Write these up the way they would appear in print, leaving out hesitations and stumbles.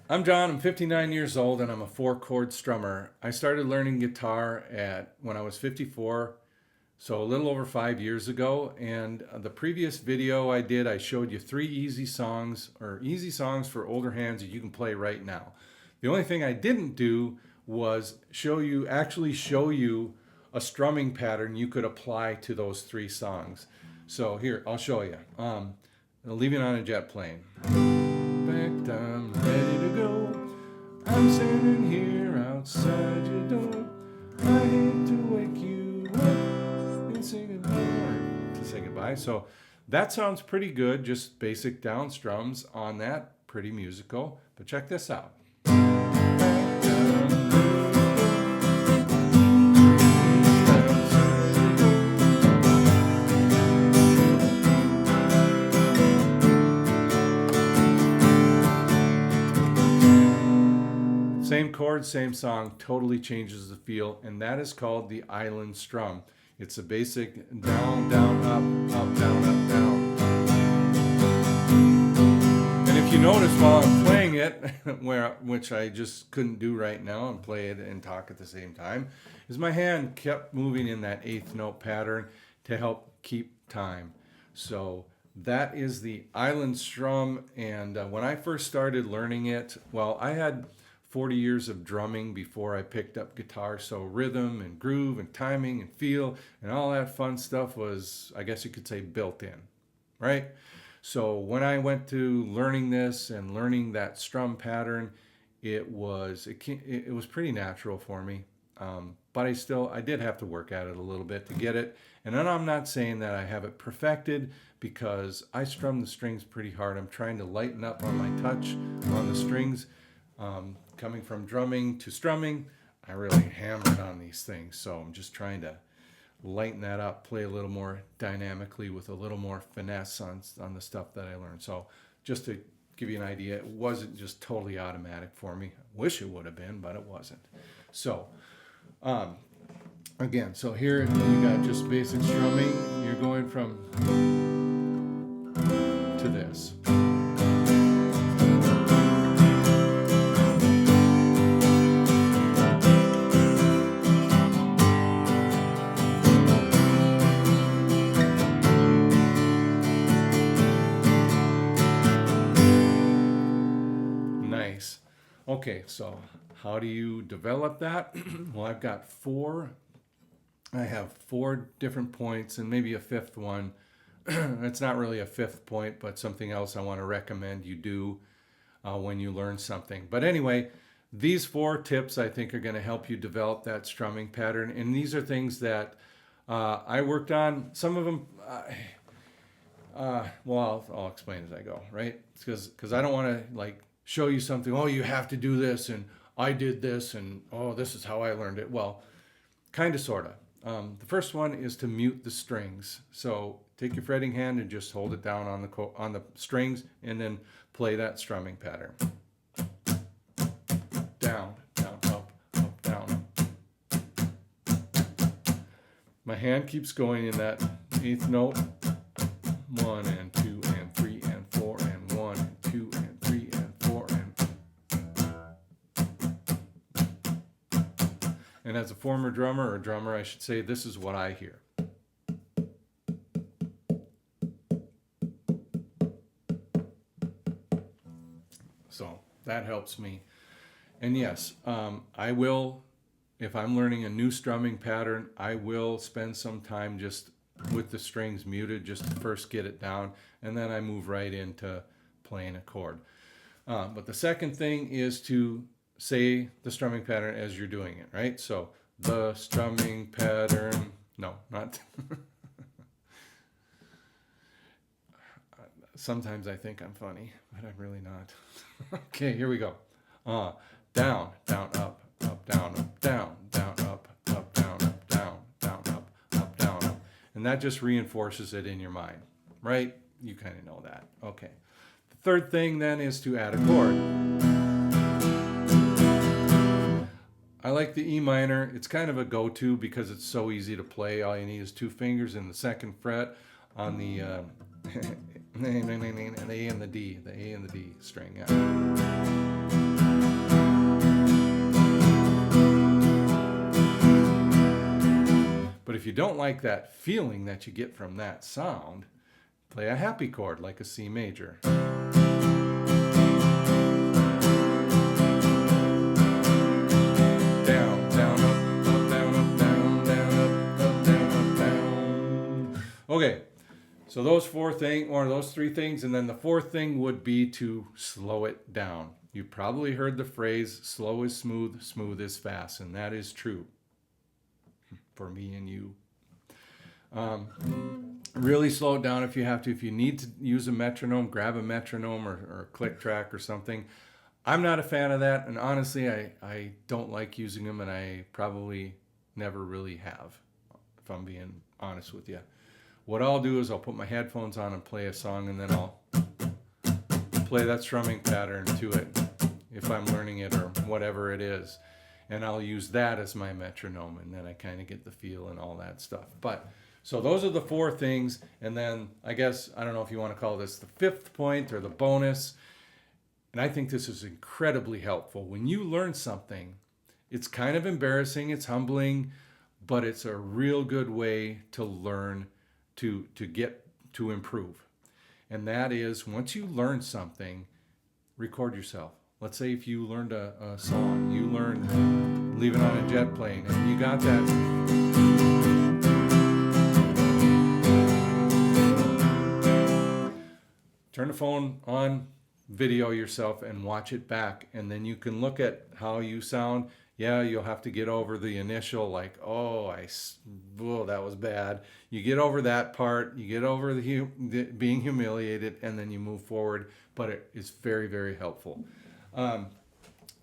I'm John. I'm 59 years old and I'm a four-chord strummer. I started learning guitar at when I was 54, so a little over 5 years ago. And the previous video I did, I showed you three easy songs for older hands that you can play right now. The only thing I didn't do was actually show you a strumming pattern you could apply to those three songs. So here, I'll show you. Leaving on a jet plane. Packed, I'm ready to go. I'm standing here outside your door. I hate to wake you up and say goodbye. So that sounds pretty good. Just basic down strums on that. Pretty musical. But check this out. Same chord, same song, totally changes the feel, and that is called the Island Strum. It's a basic down, down, up, down, up, down. And if you notice while I'm playing it, which I just couldn't do right now and play it and talk at the same time, is my hand kept moving in that eighth note pattern to help keep time. So that is the Island Strum, and when I first started learning it, well, I had 40 years of drumming before I picked up guitar, so rhythm and groove and timing and feel and all that fun stuff was, I guess you could say, built in, right? So when I went to learning this and learning that strum pattern, it was pretty natural for me, but I did have to work at it a little bit to get it. And then I'm not saying that I have it perfected, because I strum the strings pretty hard. I'm trying to lighten up on my touch on the strings. Coming from drumming to strumming, I really hammered on these things. So I'm just trying to lighten that up, play a little more dynamically with a little more finesse on the stuff that I learned. So just to give you an idea, it wasn't just totally automatic for me. I wish it would have been, but it wasn't. So again, so here you got just basic strumming. You're going from to this. Nice. Okay, so how do you develop that? Well, I have four different points and maybe a fifth one. It's not really a fifth point, but something else I want to recommend you do when you learn something. But anyway, these four tips I think are going to help you develop that strumming pattern. And these are things that I worked on. Some of them, well, I'll explain as I go, right? Because I don't want to like show you something, oh, you have to do this, and I did this, and oh, this is how I learned it. Well, kind of, sort of. The first one is to mute the strings. So take your fretting hand and just hold it down on the strings, and then play that strumming pattern. Down, down, up, down, up. My hand keeps going in that eighth note. 1 and 2 and 3 and 4 and 1 and 2 and 3 and 4 and as a former drummer, or drummer I should say, this is what I hear. So that helps me. And yes, I will, if I'm learning a new strumming pattern, I will spend some time just with the strings muted, just to first get it down, and then I move right into playing a chord. But the second thing is to say the strumming pattern as you're doing it, right? So the strumming pattern, no, not. Sometimes I think I'm funny, but I'm really not. Okay, here we go. Down, down, up, down, down, up, down, down, up, down, up. And that just reinforces it in your mind, right? You kind of know that. Okay. The third thing then is to add a chord. I like the E minor. It's kind of a go-to because it's so easy to play. All you need is two fingers in the second fret on the an A and the D, the A and the D string. Yeah. if you don't like that feeling that you get from that sound, play a happy chord like a C major. Okay, so those three things, and then the fourth thing would be to slow it down. You probably heard the phrase, slow is smooth, smooth is fast, and that is true for me and you. Really slow it down if you have to. If you need to use a metronome, grab a metronome or a click track or something. I'm not a fan of that, and honestly, I don't like using them, and I probably never really have, if I'm being honest with you. What I'll do is I'll put my headphones on and play a song, and then I'll play that strumming pattern to it if I'm learning it or whatever it is. And I'll use that as my metronome, and then I kind of get the feel and all that stuff. But so those are the four things, and then I guess, I don't know if you want to call this the fifth point or the bonus, and I think this is incredibly helpful. When you learn something, it's kind of embarrassing, it's humbling, but it's a real good way to learn to get to improve. And that is, once you learn something, record yourself. Let's say if you learned a song, you learned Leaving on a Jet Plane, and you got that. Turn the phone on, video yourself, and watch it back. And then you can look at how you sound. Yeah, you'll have to get over the initial, like, oh, that was bad. You get over that part, you get over the being humiliated, and then you move forward. But it is very, very helpful.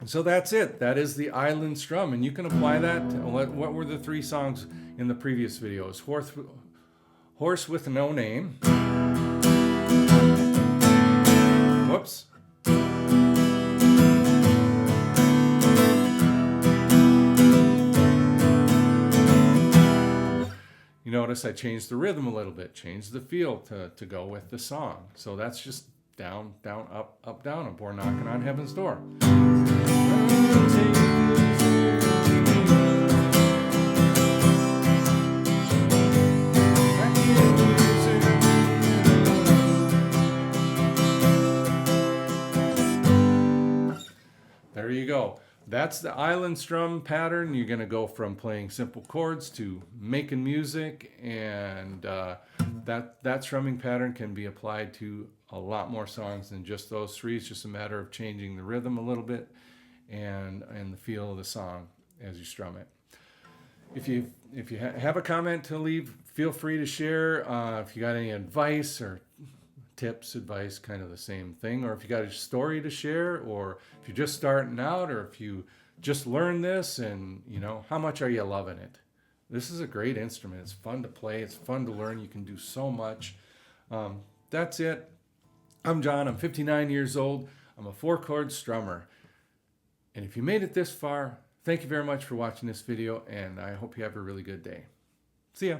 So that's it. That is the Island Strum, and you can apply that. What were the three songs in the previous videos? Horse with No Name. Whoops. You notice I changed the rhythm a little bit, changed the feel to go with the song. So that's just down, down, up, up, down, and we're knocking on heaven's door. There you go. That's the Island Strum pattern. You're going to go from playing simple chords to making music, and that strumming pattern can be applied to a lot more songs than just those three. It's just a matter of changing the rhythm a little bit and the feel of the song as you strum it. If you have a comment to leave, feel free to share. If you got any advice or tips, advice, kind of the same thing, or if you got a story to share, or if you're just starting out, or if you just learned this and how much are you loving it? This is a great instrument. It's fun to play. It's fun to learn. You can do so much. That's it. I'm John. I'm 59 years old. I'm a 4-chord strummer. And if you made it this far, thank you very much for watching this video, and I hope you have a really good day. See ya.